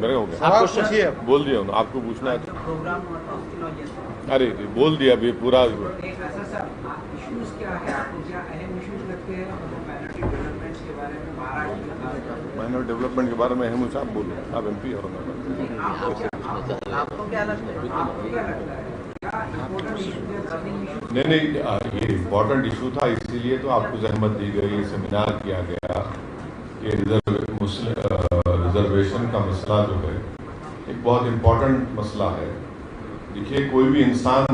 मेरे हो गया, आप पूछिए। बोल दिया उन्होंने, आपको पूछना है तो अरे बोल दिया अभी पूरा। माइनर डेवलपमेंट के बारे में अहम आप बोलो, आप MP हो नहीं, ये इम्पोर्टेंट इशू था, इसीलिए तो आपको जहमत दी गई, सेमिनार किया गया। ये रिजर्वेशन का मसला जो है एक बहुत इम्पोर्टेंट मसला है। देखिए, कोई भी इंसान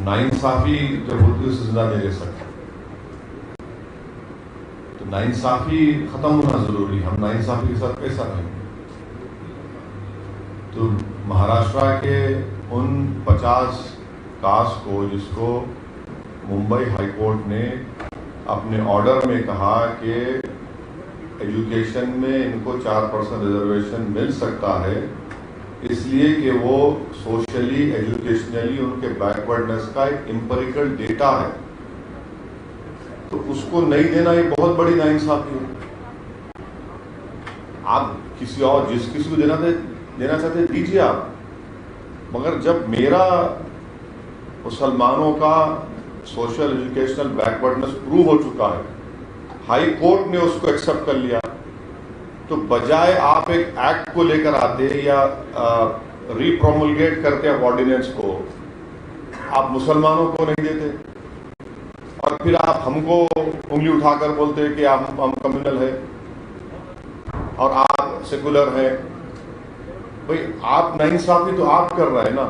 नाइंसाफी जब होती है उसे जिंदा नहीं रह सकता, तो नाइंसाफी खत्म होना जरूरी। हम नाइंसाफी के साथ कैसा रहेंगे? तो महाराष्ट्र के उन 50 कास्ट को, जिसको मुंबई हाईकोर्ट ने अपने ऑर्डर में कहा कि एजुकेशन में इनको 4% रिजर्वेशन मिल सकता है, इसलिए कि वो सोशली एजुकेशनली उनके बैकवर्डनेस का एक एम्पिरिकल डेटा है, तो उसको नहीं देना ये बहुत बड़ी नाइंसाफी है। आप किसी और जिस किसी को देना चाहते दीजिए आप, मगर जब मेरा मुसलमानों का सोशल एजुकेशनल बैकवर्डनेस प्रूव हो चुका है, हाई कोर्ट ने उसको एक्सेप्ट कर लिया, तो बजाय आप एक एक्ट को लेकर आते या रीप्रोमुलगेट करते हैं ऑर्डिनेंस को, आप मुसलमानों को नहीं देते और फिर आप हमको उंगली उठाकर बोलते हैं कि हम कम्युनल है और आप सेकुलर है। भाई, आप नाइंसाफी तो आप कर रहे हैं ना,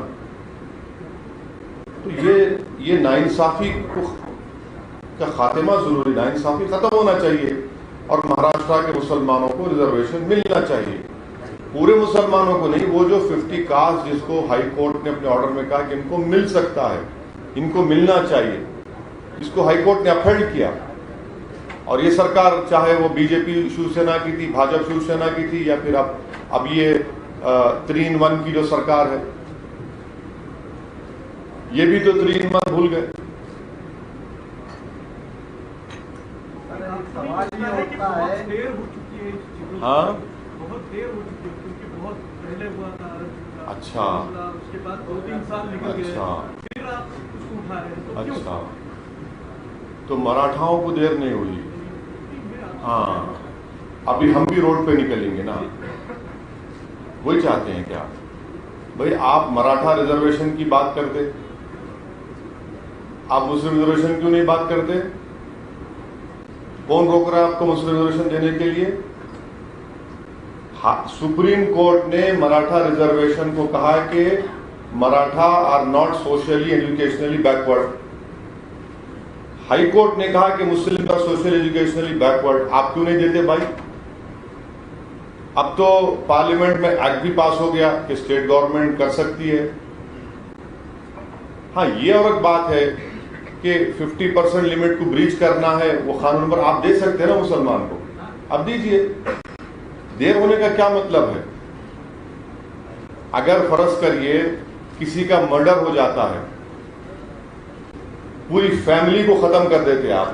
तो ये नाइंसाफी का खात्मा जरूरी, नाइंसाफी खत्म होना चाहिए और महाराष्ट्र के मुसलमानों को रिजर्वेशन मिलना चाहिए। पूरे मुसलमानों को नहीं, वो जो 50 कास्ट जिसको हाई कोर्ट ने अपने ऑर्डर में कहा कि इनको मिल सकता है, इनको मिलना चाहिए, इसको हाई कोर्ट ने अपहेल्ड किया। और ये सरकार, चाहे वो बीजेपी शिवसेना की थी, भाजपा शिवसेना की थी, या फिर अब ये 3-in-1 की जो सरकार है, ये भी तो 3-in-1 भूल गए। सवाल ये होता है, देर हो चुकी है, हाँ, बहुत देर हो चुकी है, क्योंकि बहुत पहले हुआ था। अच्छा, उसके बाद 2-3 साल निकल गए, फिर आप उसको उठा रहे हैं, तो अच्छा, तो मराठाओं को देर नहीं हुई। हाँ, अभी हम भी रोड पे निकलेंगे ना, वही चाहते हैं क्या? भाई, आप मराठा रिजर्वेशन की बात करते, आप मुस्लिम रिजर्वेशन क्यों नहीं बात करते? कौन रोक रहा है आपको मुस्लिम रिजर्वेशन देने के लिए? सुप्रीम कोर्ट ने मराठा रिजर्वेशन को कहा कि Maratha are not socially educationally backward. High court ने कहा कि Muslim are social educationally backward. आप क्यों नहीं देते भाई? अब तो पार्लियामेंट में एक्ट भी पास हो गया कि स्टेट गवर्नमेंट कर सकती है। हाँ, ये और एक बात है कि 50% लिमिट को ब्रीच करना है, वो कानून पर आप दे सकते हैं ना मुसलमान को, अब दीजिए। देर होने का क्या मतलब है? अगर फर्ज करिए किसी का मर्डर हो जाता है, पूरी फैमिली को खत्म कर देते आप,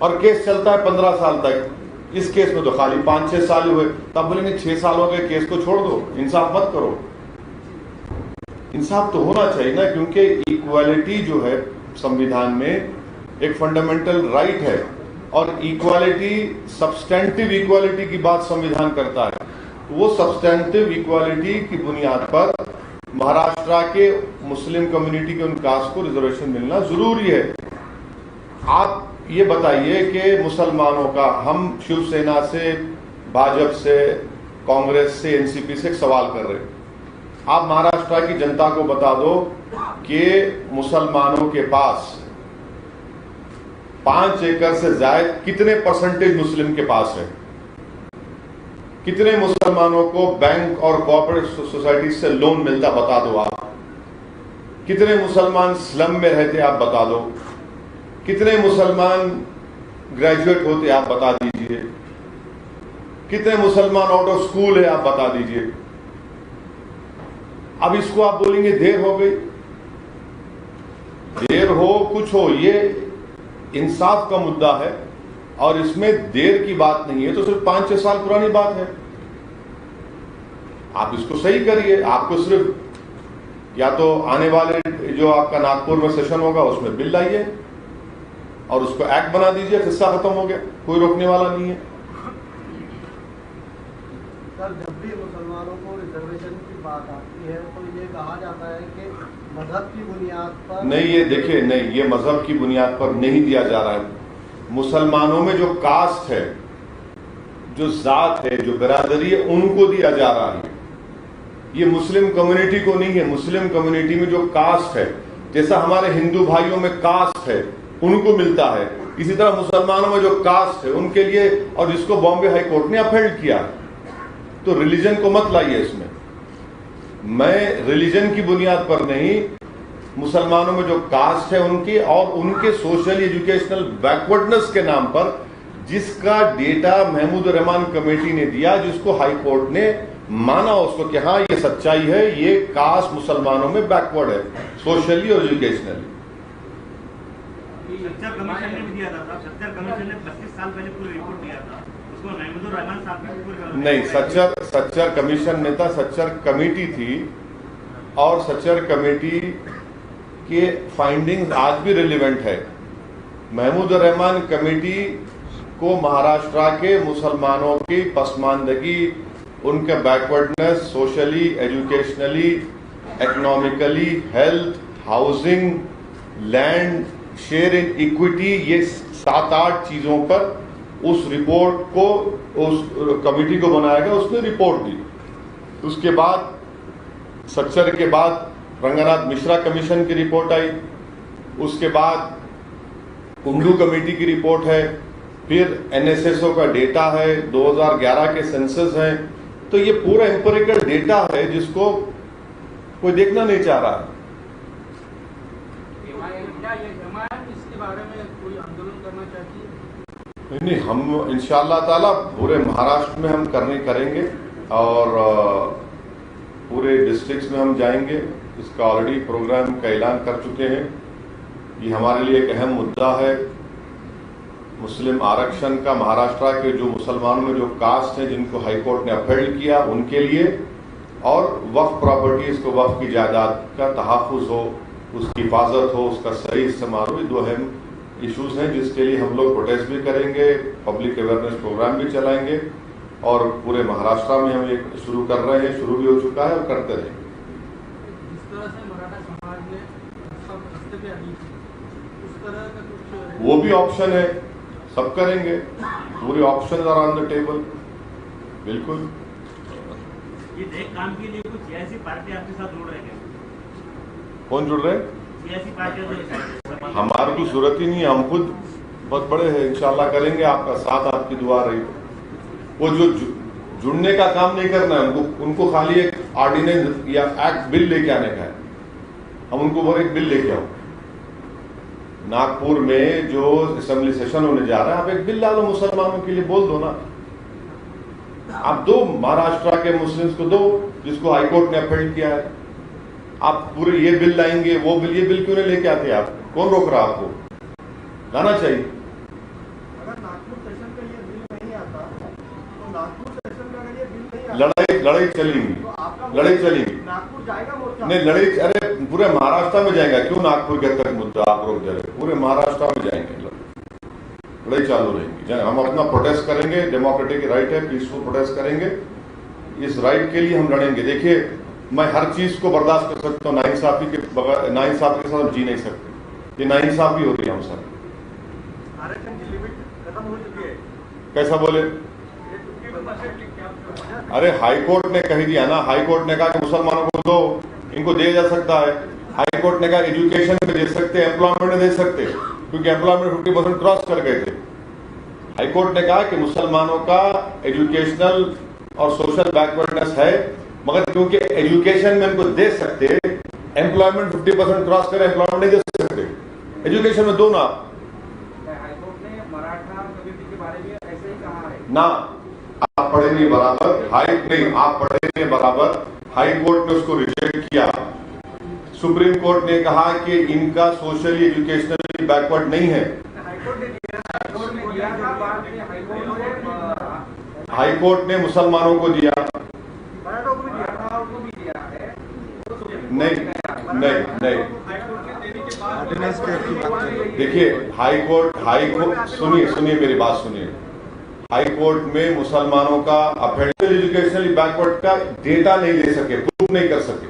और केस चलता है 15 साल तक। इस केस में तो खाली 5-6 साल हुए, तब बोलेंगे 6 साल हो गए, केस को छोड़ दो, इंसाफ मत करो। इंसाफ तो होना चाहिए ना, क्योंकि इक्वालिटी जो है संविधान में एक फंडामेंटल राइट है, और इक्वालिटी, सब्सटेंटिव इक्वालिटी की बात संविधान करता है। वो सब्सटेंटिव इक्वालिटी की बुनियाद पर महाराष्ट्र के मुस्लिम कम्युनिटी के उन कास्ट को रिजर्वेशन मिलना जरूरी है। आप ये बताइए कि मुसलमानों का, हम शिवसेना से, भाजपा से, कांग्रेस से, एनसीपी से एक सवाल कर रहे हैं, आप महाराष्ट्र की जनता को बता दो कि मुसलमानों के पास 5 एकड़ से ज्यादा कितने परसेंटेज मुस्लिम के पास है? कितने मुसलमानों को बैंक और कोऑपरेटिव सोसाइटी से लोन मिलता, बता दो आप। कितने मुसलमान स्लम में रहते, आप बता दो। कितने मुसलमान ग्रेजुएट होते, आप बता दीजिए। कितने मुसलमान आउट ऑफ स्कूल है, आप बता दीजिए। अब इसको आप बोलेंगे देर हो गई, देर हो कुछ हो, ये इंसाफ का मुद्दा है। और इसमें देर की बात नहीं है, तो सिर्फ 5-6 साल पुरानी बात है। आप इसको सही करिए। आपको सिर्फ या तो आने वाले जो आपका नागपुर में सेशन होगा उसमें बिल लाइए और उसको एक्ट बना दीजिए, किस्सा खत्म हो गया, कोई रोकने वाला नहीं है। सर, जब भी मुसलमानों को रिजर्वेशन की बात आती है तो ये कहा जाता है कि मजहब की बुनियाद पर नहीं, ये देखिए, नहीं, ये मजहब की बुनियाद पर नहीं दिया जा रहा है। मुसलमानों में जो कास्ट है, जो जात है, जो बिरादरी है, उनको दिया जा रहा है। ये मुस्लिम कम्युनिटी को नहीं है। मुस्लिम कम्युनिटी में जो कास्ट है, जैसा हमारे हिंदू भाइयों में कास्ट है, उनको मिलता है, इसी तरह मुसलमानों में जो कास्ट है उनके लिए, और जिसको बॉम्बे हाई कोर्ट ने अपहेल्ड किया। तो रिलीजन को मत लाइए इसमें। मैं रिलीजन की बुनियाद पर नहीं, मुसलमानों में जो कास्ट है उनकी और उनके सोशल एजुकेशनल बैकवर्डनेस के नाम पर जिसका डेटा महमूद रहमान कमेटी ने दिया, जिसको हाई कोर्ट ने माना उसको कि हाँ ये सच्चाई है, ये कास्ट मुसलमानों में बैकवर्ड है सोशली और एजुकेशनली। सच्चर कमीशन ने भी दिया था। सच्चर कमीशन ने 25 साल पहले पूरी रिपोर्ट दिया था, उसको महमूद रहमान साहब ने पूरी नहीं, सच्चर कमीशन ने था, सच्चर कमेटी थी, और सच्चर कमेटी के फाइंडिंग्स आज भी रिलेवेंट है। महमूद रहमान कमेटी को महाराष्ट्र के मुसलमानों की पसमानदगी, उनके backwardness socially, educationally, economically, health, housing, land share in equity, ये 7-8 चीजों पर उस रिपोर्ट को, उस कमेटी को बनाया गया, उसने रिपोर्ट दी। उसके बाद सच्चर के बाद रंगनाथ मिश्रा कमीशन की रिपोर्ट आई, उसके बाद कुंडू कमेटी की रिपोर्ट है, फिर एनएसएसओ का डेटा है, 2011 के सेंसस हैं। तो ये पूरा एम्पिरिकल डेटा है जिसको कोई देखना नहीं चाह रहा है। इसके बारे में कोई आंदोलन करना चाहिए? नहीं, हम इंशाअल्लाह ताला पूरे महाराष्ट्र में हम करेंगे और पूरे डिस्ट्रिक्ट्स में हम जाएंगे। इसका ऑलरेडी प्रोग्राम का ऐलान कर चुके हैं। ये हमारे लिए एक अहम मुद्दा है। मुस्लिम आरक्षण का महाराष्ट्र के जो मुसलमानों में जो कास्ट है जिनको हाई कोर्ट ने अपहेल्ड किया उनके लिए, और वक्फ प्रॉपर्टीज को, वक्फ की जायदाद का तहफ़्फ़ुज़ हो, उसकी हिफाजत हो, उसका सही इस्तेमाल हो। ये 2 अहम इश्यूज हैं जिसके लिए हम लोग प्रोटेस्ट भी करेंगे, पब्लिक अवेयरनेस प्रोग्राम भी चलाएंगे, और पूरे महाराष्ट्र में हम ये शुरू कर रहे हैं, शुरू भी हो चुका है और करते रहेंगे। जिस तरह से मराठा समाज ने सब रस्ते पे आई, उस तरह का कुछ वो भी ऑप्शन है, सब करेंगे, पूरे option are on the table. बिल्कुल। ये देख काम के लिए कुछ सियासी पार्टी आपके साथ जुड़ रहे हैं? कौन जुड़ रहे हैं? सियासी पार्टियां। हमारी तो जरूरत ही नहीं है, हम खुद बहुत बड़े हैं, इंशाल्लाह करेंगे। आपका साथ, आपकी दुआ रही। वो जो जुड़ने का काम नहीं करना है, उनको खाली एक ऑर्डिनेंस या एक्ट बिल लेके आने का है। हम उनको वो एक बिल लेके आओ। नागपुर में जो असेंबली सेशन होने जा रहा है, आप एक बिल डालो मुसलमानों के लिए, बोल दो ना। आप दो, महाराष्ट्र के मुस्लिम्स को दो, जिसको हाईकोर्ट ने अपहेल्ड किया है। आप पूरे ये बिल लाएंगे, वो बिल, ये बिल क्यों नहीं लेके आते आप? कौन रोक रहा आपको? लाना चाहिए। अगर नागपुर सेशन का ये बिल नहीं आता तो नागपुर सेशन का अगर ये बिल नहीं आता, लड़ाई चलेगी, तो आपका लड़ाई चलेगी। नागपुर जाएगा मोर्चा? नहीं, लड़ाई, अरे पूरे महाराष्ट्र में जाएगा। क्यों नागपुर के तक मुद्दा आप रोक दे रहे? पूरे महाराष्ट्र में जाएंगे, लड़ाई चालू रहेगी। हम अपना प्रोटेस्ट करेंगे, डेमोक्रेटिक राइट है, पीसफुल प्रोटेस्ट करेंगे। इस राइट के लिए हम लड़ेंगे। देखिए, मैं हर चीज को बर्दाश्त कर सकता हूँ, नाइंसाफी के बगैर, नाइंसाफी के साथ हम जी नहीं सकते। ये नाइंसाफी हो रही है हम सर। आरक्षण की लिमिट खत्म हो चुकी है। कैसा बोले? अरे हाई कोर्ट ने कह दिया ना, हाई कोर्ट ने कहा कि मुसलमानों को दो, इनको दिया जा सकता है। हाई कोर्ट ने कहा एजुकेशन में दे सकते, एम्प्लॉयमेंट में दे सकते, क्योंकि एम्प्लॉयमेंट 50% क्रॉस कर गए थे। हाई कोर्ट ने कहा कि मुसलमानों का एजुकेशनल और सोशल बैकवर्डनेस है, मगर क्योंकि एजुकेशन में इनको दे सकते, एम्प्लॉयमेंट 50% क्रॉस करे, एम्प्लॉयमेंट नहीं दे सकते। एजुकेशन में दो ना। हाईकोर्ट ने मराठा कम्युनिटी के बारे में ऐसे ही कहा है ना। आप पढ़े नहीं बराबर, आप पढ़े नहीं बराबर। हाई कोर्ट ने उसको रिजेक्ट किया। सुप्रीम कोर्ट ने कहा कि इनका सोशली एजुकेशनली बैकवर्ड नहीं है। हाईकोर्ट ने हाई कोर्ट ने मुसलमानों को दिया, नहीं नहीं नहीं, देखिए हाई कोर्ट सुनिए मेरी बात सुनिए। हाई कोर्ट में मुसलमानों का अफेंशियल एजुकेशनली बैकवर्ड का डेटा नहीं दे सके, प्रूव नहीं कर सके।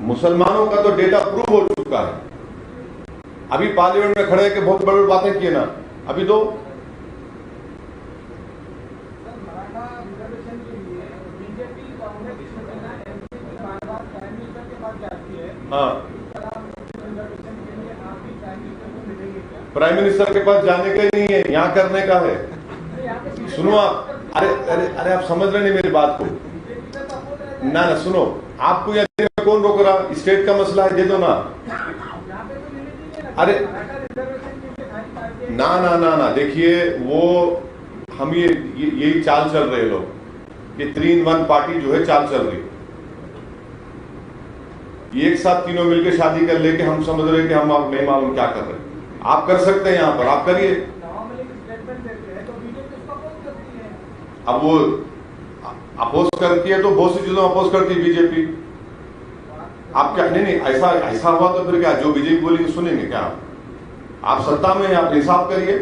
मुसलमानों का तो डेटा प्रूव हो चुका है। अभी पार्लियामेंट में खड़े के बहुत बड़ी बातें किए ना, अभी तो हाँ, प्राइम मिनिस्टर के पास जाने का ही नहीं है, यहाँ करने का है। सुनो आप, अरे अरे अरे आप समझ रहे नहीं मेरी बात को। ना सुनो, आपको यहाँ देने में कौन रोक रहा? स्टेट का मसला है, दे दो ना। अरे ना ना ना ना, देखिए वो हम यही चाल चल रहे लोग, ये 3 in 1 पार्टी जो है चाल चल रही। एक साथ तीनों मिलकर शादी कर लेके हम समझ रहे कि हम नहीं मालूम क्या कर रहे हैं। आप कर सकते हैं यहाँ पर, आप करिए। अब वो अपोज करती है तो बहुत सी चीजों अपोज करती है बीजेपी। आप क्या नहीं ऐसा हुआ तो फिर क्या, जो बीजेपी बोलेगी सुनेंगे क्या? आप सत्ता में आप इंसाफ करिए,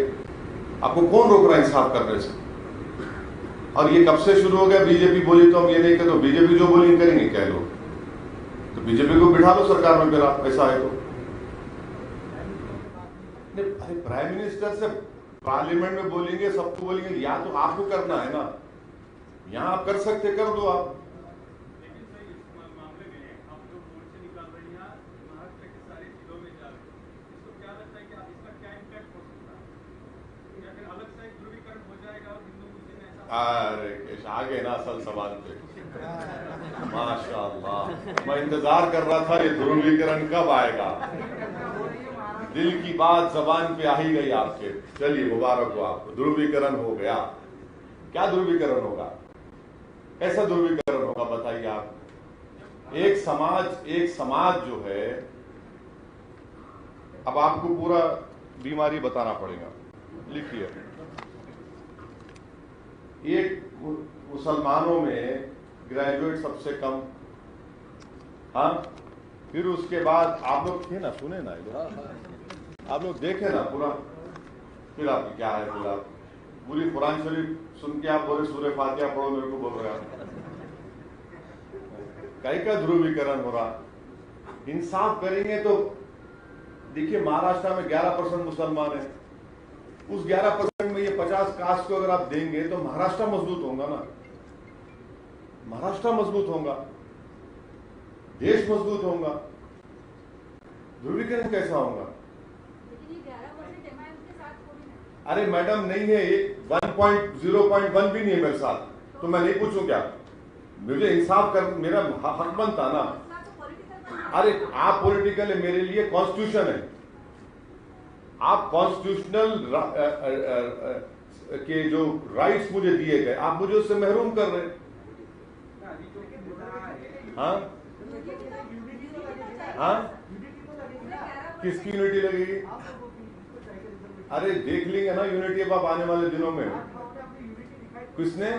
आपको कौन रोक रहा है इंसाफ करने से? और ये कब से शुरू हो गया? बीजेपी बोली तो हम ये नहीं करते, तो बीजेपी जो बोली करेंगे क्या लोग? तो बीजेपी को बिठा लो सरकार में, फिर आप ऐसा है तो। अरे प्राइम मिनिस्टर से पार्लियामेंट में बोलेंगे, सबको बोलेंगे, या तो आपको करना है ना, यहां आप कर सकते, कर दो आप। लेकिन सर इस मामले में आप जो मोर्चे निकाल रहे हैं महाराष्ट्र के सारे जिलों में जा रहे हैं, इसको क्या लगता है कि इसका क्या इम्पैक्ट हो सकता है? या फिर अलग से एक ध्रुवीकरण हो जाएगा और हिंदू मुस्लिम ऐसा? अरे आगे ना असल सवाल पे, माशाअल्लाह, मैं इंतजार कर रहा था ये ध्रुवीकरण कब आएगा। दिल की बात जबान पे आ ही गई आपके। चलिए मुबारक हो आपको, ध्रुवीकरण हो गया। क्या ध्रुवीकरण होगा? कैसा ध्रुवीकरण होगा बताइए आप? एक समाज जो है, अब आपको पूरा बीमारी बताना पड़ेगा। लिखिए, एक मुसलमानों में ग्रेजुएट सबसे कम, हाँ, फिर उसके बाद आप लोग थे ना, सुने ना, आप लोग देखे ना पूरा, फिर आप क्या है, फिर आप पूरी कुरान शरीफ सुन के आप बोले सूरह फातिहा पढ़ो, मेरे को बोल रहे हैं कहीं का ध्रुवीकरण हो रहा। इंसाफ करेंगे तो देखिए, महाराष्ट्र में 11% मुसलमान है, उस 11% में ये 50 कास्ट को अगर आप देंगे तो महाराष्ट्र मजबूत होगा ना, महाराष्ट्र मजबूत होगा, देश मजबूत होगा। ध्रुवीकरण कैसा होगा? अरे मैडम नहीं है, 1.0.1 भी नहीं है मेरे साथ, तो मैं नहीं पूछूं क्या? मुझे इंसाफ कर, मेरा हक बनता ना। अरे आप पॉलिटिकल है, मेरे लिए कॉन्स्टिट्यूशन है। आप कॉन्स्टिट्यूशनल के जो राइट्स मुझे दिए गए, आप मुझे उससे महरूम कर रहे हैं। हाँ हाँ, किसकी यूनिटी लगेगी? अरे देख लेंगे ना यूनिटी अब आने वाले दिनों में। किसने?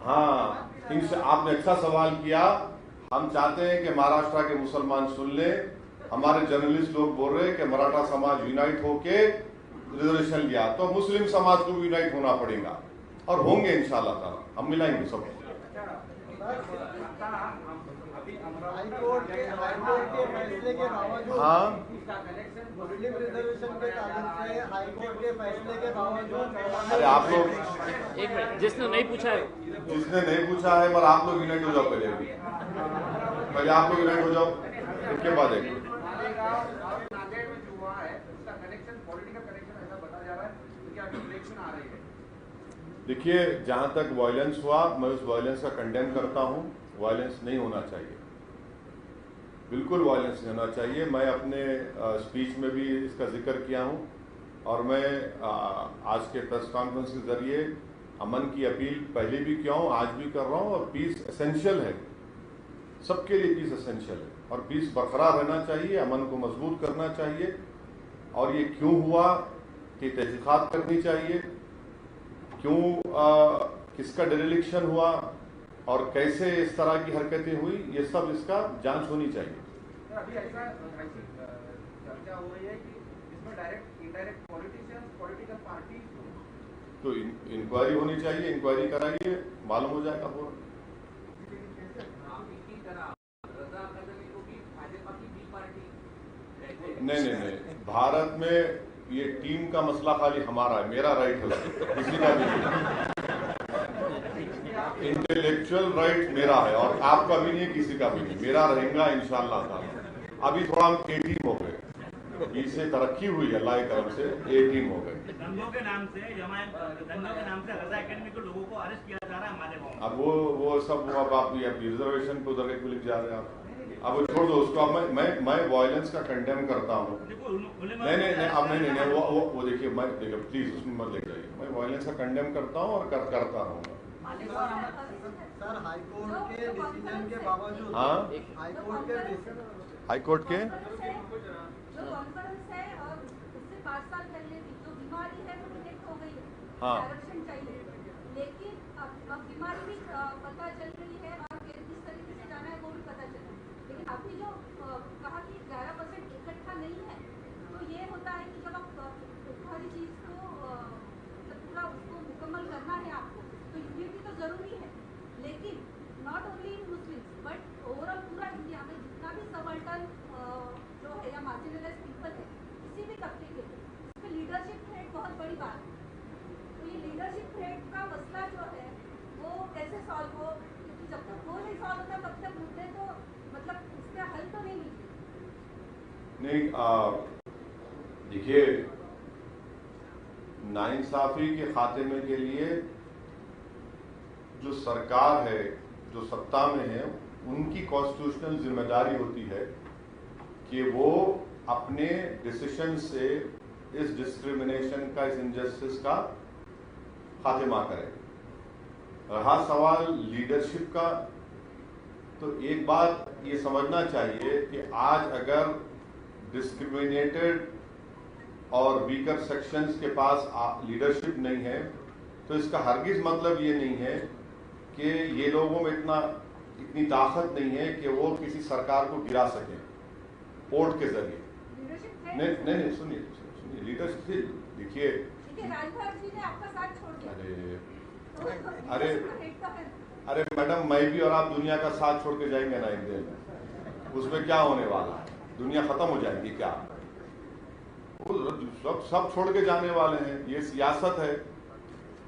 हाँ, आपने अच्छा सवाल किया। हम चाहते हैं कि महाराष्ट्र के मुसलमान सुन ले। हमारे जर्नलिस्ट लोग बोल रहे हैं कि मराठा समाज यूनाइट होके रिजर्वेशन लिया, तो मुस्लिम समाज को भी यूनाइट होना पड़ेगा, और होंगे इंशाल्लाह ताला, हम मिलाएंगे सबको। हाईकोर्ट के फैसले के बावजूद, हाँ, मुस्लिम रिजर्वेशन के ताल्लुक से हाईकोर्ट के फैसले के बावजूद, अरे आप लोग, एक मिनट, जिसने नहीं पूछा है, मगर आप लोग यूनाइट हो जाओ पहले आप लोग यूनाइट हो जाओ, उसके बाद एक देखिए, जहां तक वायलेंस हुआ, मैं उस वायलेंस का कंडेम करता हूं। वायलेंस नहीं होना चाहिए, बिल्कुल वायलेंस नहीं होना चाहिए। मैं अपने स्पीच में भी इसका जिक्र किया हूं, और मैं आज के प्रेस कॉन्फ्रेंस के जरिए अमन की अपील पहले भी किया हूं, आज भी कर रहा हूं। और पीस एसेंशियल है, सबके लिए पीस एसेंशियल है, और पीस बरकरार रहना चाहिए, अमन को मजबूत करना चाहिए। और ये क्यों हुआ, की तहकीकात करनी चाहिए, क्यों किसका डिरेलिक्शन हुआ और कैसे इस तरह की हरकतें हुई, ये सब इसका जांच होनी चाहिए। अभी ऐसी चर्चा हो रही है कि इसमें direct indirect politicians, political party, तो इंक्वायरी होनी चाहिए, इंक्वायरी कराइए, मालूम हो जाएगा पूरा। नहीं, भारत में ये टीम का मसला खाली हमारा है, मेरा राइट है, किसी का भी नहीं। इंटेलेक्चुअल राइट मेरा है और आपका भी नहीं, किसी का भी नहीं, मेरा रहेगा इंशाअल्लाह ताला। अभी थोड़ा हम ए टीम हो गए, इससे तरक्की हुई अल्लाह के करम से, ए टीम हो गए। दंगों के नाम से दंगों के नाम से रजा एकेडमी के लोगों को अरेस्ट किया जा रहा है हमारे गाँव में। अब वो सब अब आप रिजर्वेशन पे उधर क्यों लिख जा रहे हैं आप? अब वो छोड़ दो उसको। अब मैं वायलेंस का कंडेम करता हूँ। नहीं, अब नहीं, वो देखिए, मैं देखिए प्लीज उसमें मत ले जाइए। मैं वायलेंस का कंडेम करता हूँ और करता रहूँगा। सर, हाईकोर्ट के डिसीजन के बावजूद, हाँ, हाईकोर्ट के जो कॉन्फ्रेंस है और उससे 5 साल पहले भी जो बीमारी है वो डिटेक्ट हो गई है, हाँ, डायरेक्शन चाहिए, लेकिन अब बीमारी भी पता चल रही है और किस तरीके से जाना है वो भी पता चला। लेकिन आपने जो कहा कि 11% इकट्ठा नहीं है, तो ये होता है कि जब आप हर चीज को पूरा उसको मुकम्मल करना है आपको, तो यूनिटी तो जरूरी है, लेकिन not only in Muslims but overall पूरा इंडिया में जितना भी सबल्टन जो है या मार्जिनलाइज्ड पीपल है किसी भी तबके के, उसमें लीडरशिप थ्रेट बहुत बड़ी बात है। तो ये लीडरशिप थ्रेट का मसला जो है वो कैसे सॉल्व हो, क्योंकि जब तक वो नहीं सॉल्व होता तब तक मुद्दे तो मतलब उसका हल तो नहीं मिलता। नहीं, देखिए, नाइंसाफी के खात्मे के लिए जो सरकार है, जो सत्ता में है, उनकी कॉन्स्टिट्यूशनल जिम्मेदारी होती है कि वो अपने डिसीजन से इस डिस्क्रिमिनेशन का, इस इनजस्टिस का खात्मा करें। रहा सवाल लीडरशिप का, तो एक बात ये समझना चाहिए कि आज अगर डिस्क्रिमिनेटेड और वीकर सेक्शंस के पास लीडरशिप नहीं है, तो इसका हरगिज मतलब ये नहीं है कि ये लोगों में इतनी ताकत नहीं है कि वो किसी सरकार को गिरा सकें वोट के जरिए। नहीं, सुनिए, लीडरशिप देखिए, राजभर जी ने आपका साथ छोड़ दिया। अरे मैडम, मैं भी और आप दुनिया का साथ छोड़ के जाएंगे ना एक दिन, उसमें क्या होने वाला है? दुनिया खत्म हो जाएगी क्या? सब छोड़ के जाने वाले हैं, ये सियासत है।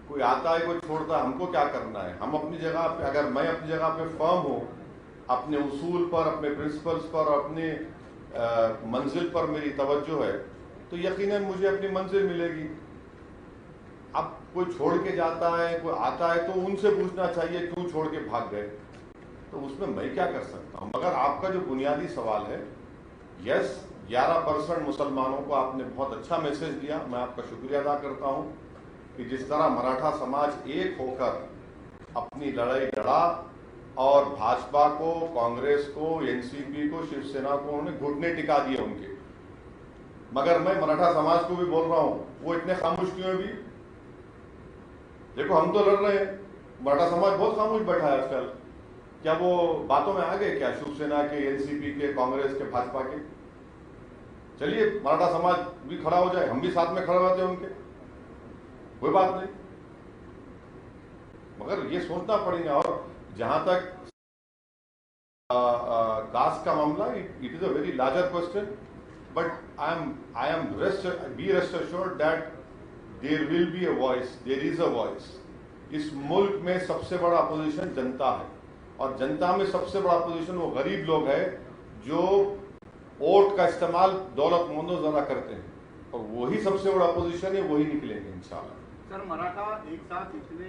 कोई आता है, कोई छोड़ता है, हमको क्या करना है? हम अपनी जगह पे, अगर मैं अपनी जगह पे फर्म हूँ, अपने उसूल पर, अपने प्रिंसिपल्स पर, अपने मंजिल पर मेरी तवज्जो है, तो यकीनन मुझे अपनी मंजिल मिलेगी। अब कोई छोड़ के जाता है, कोई आता है, तो उनसे पूछना चाहिए क्यों छोड़ के भाग गए, तो उसमें मैं क्या कर सकता हूँ? मगर आपका जो बुनियादी सवाल है, यस, 11% मुसलमानों को आपने बहुत अच्छा मैसेज दिया, मैं आपका शुक्रिया अदा करता हूँ कि जिस तरह मराठा समाज एक होकर अपनी लड़ाई लड़ा और भाजपा को, कांग्रेस को, एनसीपी को, शिवसेना को उन्होंने घुटने टिका दिए उनके। मगर मैं मराठा समाज को भी बोल रहा हूं, वो इतने खामोश क्यों है? भी देखो, हम तो लड़ रहे हैं, मराठा समाज बहुत खामोश बैठा है आजकल। क्या वो बातों में आ गए क्या? शिवसेना के, एनसीपी के, कांग्रेस के, भाजपा के? चलिए, मराठा समाज भी खड़ा हो जाए, हम भी साथ में खड़े होते हैं उनके, कोई बात नहीं। मगर ये सोचना पड़ेगा। और जहां तक कास्ट का मामला, it is a very larger question, but I am be rest assured that there will be a voice, there is a voice. इस मुल्क में सबसे बड़ा अपोजिशन जनता है, और जनता में सबसे बड़ा अपोजिशन वो गरीब लोग हैं जो वोट का इस्तेमाल दौलतमंदों ज्यादा करते हैं, और वही सबसे बड़ा अपोजिशन है, वही निकलेंगे इंशाल्लाह। सर, मराठा एक साथ इतने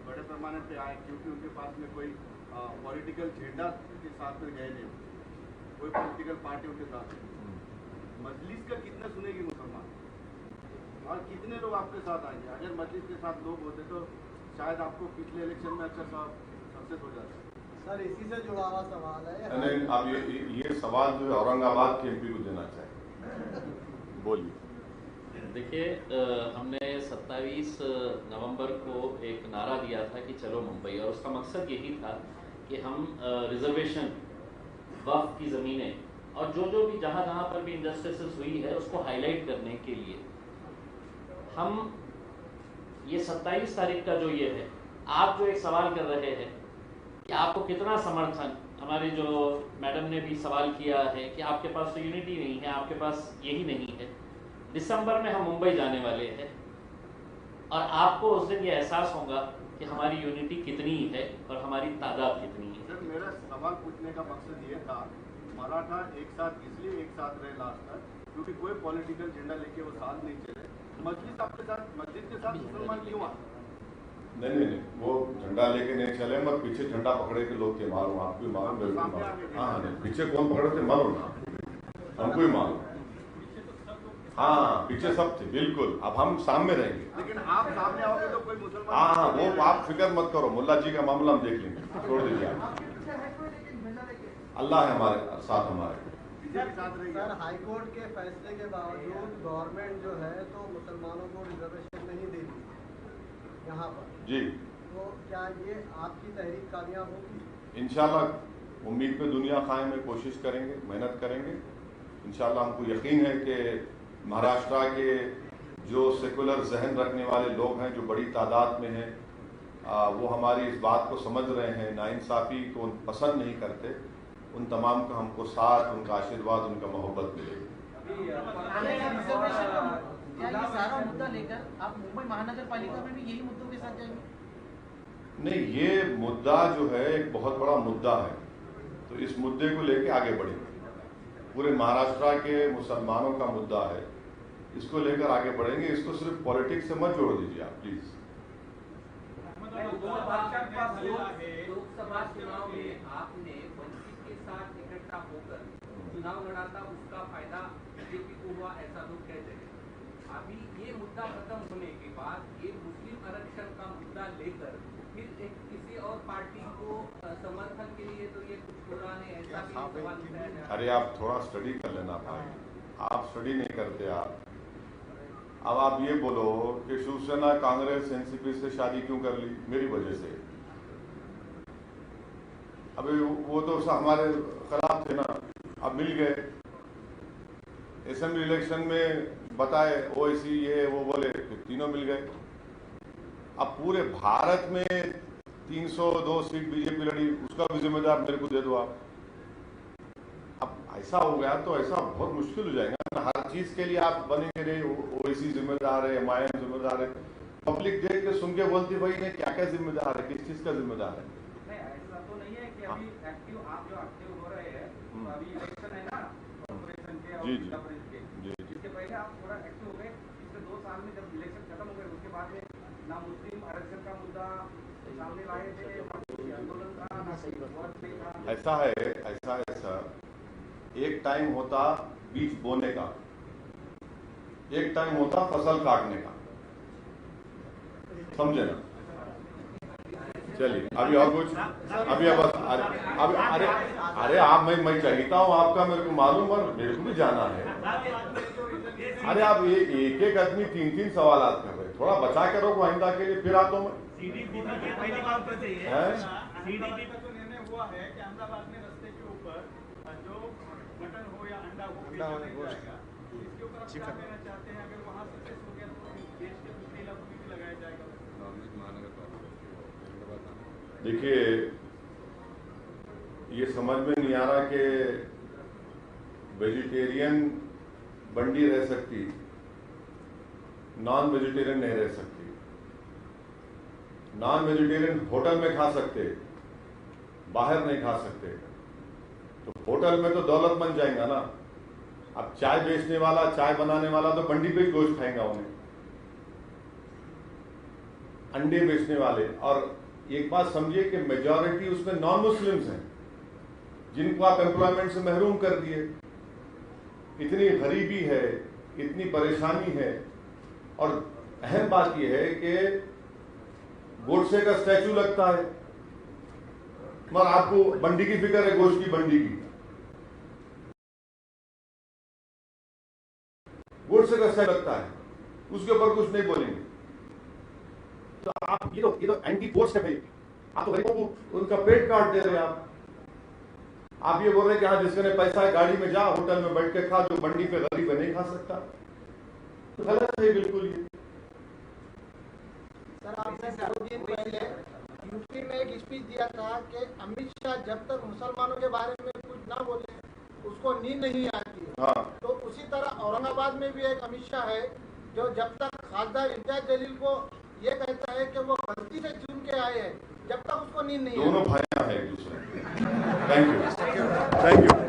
बड़े पैमाने पे आए क्योंकि उनके पास में कोई पॉलिटिकल झंडा के साथ में गए नहीं, कोई पॉलिटिकल पार्टी उनके साथ नहीं। मजलिस का कितना सुनेगी मुसलमान, और कितने लोग आपके साथ आएंगे? अगर मजलिस के साथ लोग होते तो शायद आपको पिछले इलेक्शन में अच्छा सक्सेस हो जाता। सर, इसी से जुड़ा हुआ सवाल है। नहीं, अब ये सवाल जो है औरंगाबाद के एमपी को देना चाहिए। बोलिए। देखिए, हमने 27 नवंबर को एक नारा दिया था कि चलो मुंबई, और उसका मकसद यही था कि हम रिजर्वेशन, वक्फ की ज़मीनें और जो भी जहाँ पर भी इंजस्टिस हुई है उसको हाईलाइट करने के लिए हम ये 27 तारीख का जो ये है, आप जो एक सवाल कर रहे हैं कि आपको कितना समर्थन, हमारे जो मैडम ने भी सवाल किया है कि आपके पास तो यूनिटी नहीं है, आपके पास यही नहीं है। दिसंबर में हम मुंबई जाने वाले हैं और आपको उस दिन ये एहसास होगा कि हमारी यूनिटी कितनी है और हमारी तादाद कितनी है। सर, मेरा सवाल पूछने का मकसद ये था, मराठा एक साथ इसलिए एक साथ रहे लास्ट तक क्योंकि कोई पॉलिटिकल झंडा लेके वो साथ नहीं चले। मस्जिद आपके साथ, मस्जिद के साथ मुसलमान क्यों आए? नहीं, वो झंडा लेके नहीं चले, मैं पीछे झंडा पकड़े के लोग के मालूम, आप भी मालूम, मैं भी मालूम। हाँ नहीं, पीछे कौन पकड़े थे मालूम ना, हमको ही मालूम। हाँ, पीछे सब थे, बिल्कुल। अब हम सामने रहेंगे, लेकिन आप सामने आओगे तो कोई मुसलमान। हाँ, वो आप फिक्र मत करो, मुल्ला जी का मामला हम देख लेंगे, छोड़ दीजिए आप। अल्लाह है हमारे साथ, हमारे सर, हाईकोर्ट के फैसले के बावजूद गवर्नमेंट जो है तो मुसलमानों को रिजर्वेशन नहीं दे रही यहाँ पर जी। तो क्या ये आपकी तहरीक कामयाब होगी? इंशाल्लाह उम्मीद पे दुनिया कायम है, कोशिश करेंगे, मेहनत करेंगे। इंशाल्लाह हमको यकीन है कि महाराष्ट्र के जो सेकुलर जहन रखने वाले लोग हैं, जो बड़ी तादाद में हैं, वो हमारी इस बात को समझ रहे हैं, नाइंसाफ़ी को पसंद नहीं करते। उन तमाम का हमको साथ, उनका आशीर्वाद, उनका मोहब्बत मिलेगी। सारा मुद्दा लेकर आप मुंबई महानगर पालिका में भी यही मुद्दों के साथ जाएंगे? नहीं, ये मुद्दा जो है एक बहुत बड़ा मुद्दा है, तो इस मुद्दे को लेके आगे बढ़ेंगे। पूरे महाराष्ट्र के मुसलमानों का मुद्दा है, इसको लेकर आगे बढ़ेंगे। इसको सिर्फ पॉलिटिक्स से मत जोड़ दीजिए आप, प्लीज। लोकसभा चुनाव में आपने वंचित के साथ इकट्ठा होकर चुनाव लड़ा था, उसका फायदा बीजेपी को हुआ, ऐसा लोग कहते हैं। अभी ये मुद्दा खत्म होने के बाद ये मुस्लिम आरक्षण का मुद्दा लेकर फिर एक किसी और पार्टी को समर्थन के लिए तो ये कुछ हो रहा है, ऐसा भी सवाल उठाया जा रहा है। अरे आप थोड़ा स्टडी कर लेना भाई, आप स्टडी नहीं करते आप। अब आप ये बोलो कि शिवसेना कांग्रेस एनसीपी से शादी क्यों कर ली? मेरी वजह से। अभी वो तो हमारे खिलाफ थे ना, अब मिल गए। असेंबली इलेक्शन में बताए ओवैसी ये वो बोले, तो तीनों मिल गए। अब पूरे भारत में 302 सीट बीजेपी लड़ी, उसका भी जिम्मेदार मेरे को दे दो आप। अब ऐसा हो गया तो ऐसा बहुत मुश्किल हो जाएगा ना। हर चीज के लिए आप बनेंगे नहीं, ओवैसी जिम्मेदार है, एमआईएम जिम्मेदार है। पब्लिक देख के सुन के बोलती भाई ने क्या क्या जिम्मेदार है, किस चीज का जिम्मेदार है? नहीं, ऐसा तो नहीं है कि अभी एक्टिव आप जो एक्टिव हो रहे हैं, तो अभी इलेक्शन है ना कॉर्पोरेशन के और जिला परिषद के, इसके पहले आप थोड़ा एक्टिव हो गए। पिछले 2 साल में जब इलेक्शन खत्म हो गए उसके बाद में ना मुस्लिम आरक्षण का मुद्दा सामने लाए थे, ना कोई आंदोलन था, ना कोई विवाद नहीं था। ऐसा है सर, एक टाइम होता बीज बोने का, एक टाइम होता फसल काटने का, समझे ना? चलिए अभी और कुछ, अभी अब अरे आप मैं चाहता हूँ आपका, मेरे को मालूम, और मेरे को भी जाना है। अरे आप एक एक आदमी 3-3 सवाल कर रहे, थोड़ा बचा के रखो आइंदा के लिए, फिर आता हूँ मैं। पहली बात तो सीडीपी का जो निर्णय हुआ है कि अहमदाबाद में रास्ते के ऊपर जो मटन हो या अंडा हो बेचा नहीं जाएगा, इसके ऊपर आप क्या कहना चाहते हैं? अगर वहाँ सक्सेस हो गया तो देश के दूसरे इलाकों में भी लगाया जाएगा? देखिए, ये समझ में नहीं आ रहा कि वेजिटेरियन बंडी रह सकती, नॉन वेजिटेरियन नहीं रह सकती। नॉन वेजिटेरियन होटल में खा सकते, बाहर नहीं खा सकते। तो होटल में तो दौलत बन जाएगा ना। अब चाय बेचने वाला, चाय बनाने वाला तो बंडी पे ही गोश्त खाएगा उन्हें, अंडे बेचने वाले। और एक बात समझिए कि मेजॉरिटी उसमें नॉन मुस्लिम्स हैं, जिनको आप एम्प्लॉयमेंट से महरूम कर दिए। इतनी गरीबी है, इतनी परेशानी है। और अहम बात यह है कि गोडसे का स्टैचू लगता है, मगर आपको बंडी की फिक्र है, गोश्त की बंडी की। गोडसे का स्टैचू लगता है, उसके ऊपर कुछ नहीं बोलेंगे। तो आप ये तो एंटी पोस्ट है भाई, आप तो गरीबों को उनका पेट काट दे रहे हैं। आप ये बोल रहे हैं कि हाँ जिसके पैसा है गाड़ी में जा, होटल में बैठ के खा, जो मंडी पे गरीब है नहीं खा सकता। तो गलत है बिल्कुल ये। सर आपने 2 दिन पहले यूपी में एक स्पीच दिया था कि अमित शाह जब तक मुसलमानों के बारे में कुछ ना बोले उसको नींद नहीं आती। हाँ। तो उसी तरह औरंगाबाद में भी एक अमित शाह है जो जब तक खासदार इम्तियाज जलील को ये कहता है कि वो गलती से चुन के आए हैं, जब तक उसको नींद नहीं आती। दोनों भाइयां हैं एक दूसरे। Thank you.